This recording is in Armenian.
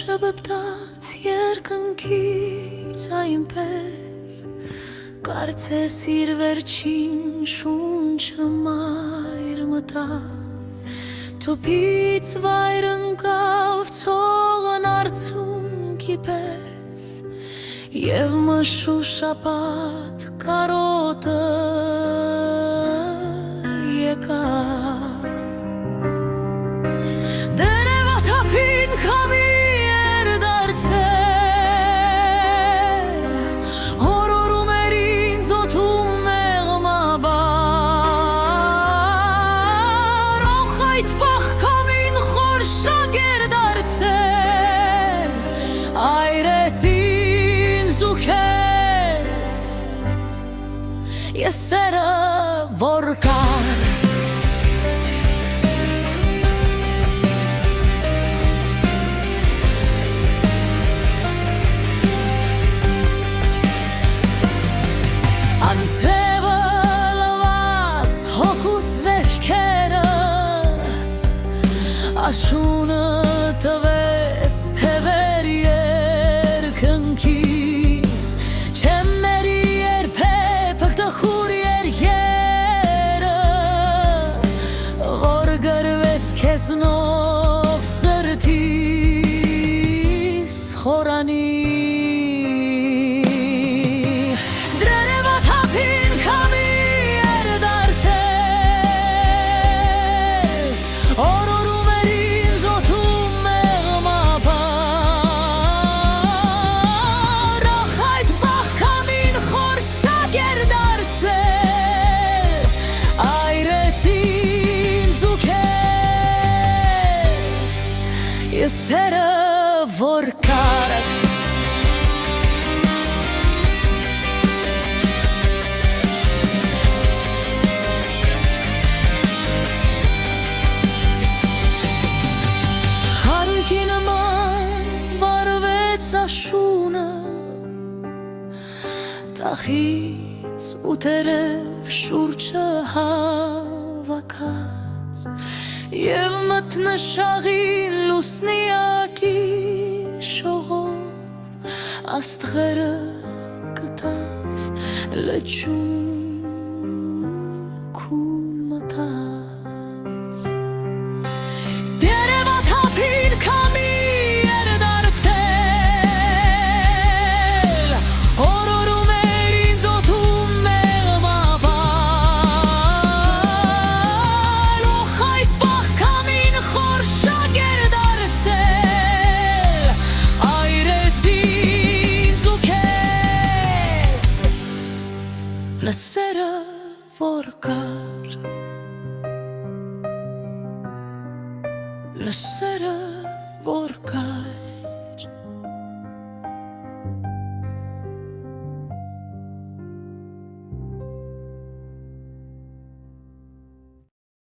Շպտաց երկնքից այնպես, կարծես իր վերջին շունչը մայր մտավ, թոփից վայր ընկավ ցողն արցունքի պես, և մշուշապատ կարոտը եկավ։ Դերևաթափին քամի էր դարձել, հորորում էր ինձ օդում մեղմաբար, ոխ այդ պահ քամին խորշակ էր դարձել, այրեց ինձ ու քեզ, ես սերը որ կար։ Անձրևը լված հոգուս վերքերը, աշունը տվեց թևեր երկնքից, չեմ ների երբեք տխուր երգերը, որ գրվեց քեզնով սրտիս խորանի։ Ես սերը որ կար, խարույկի նման վարվեց աշունը, տախից ու տերև շուրջը հավաքած, և մթնշաղի լուսնիակի շողով աստղերը գտավ լճում մտած։ Դերևաթափին քամի էր դարձել, հորորում էր ինձ օդում մեղմաբար, ոխ այդ պահ քամին խորշակ էր դարձել, այրեց ինձ ու քեզ, նսերը որ կար, նսերը որ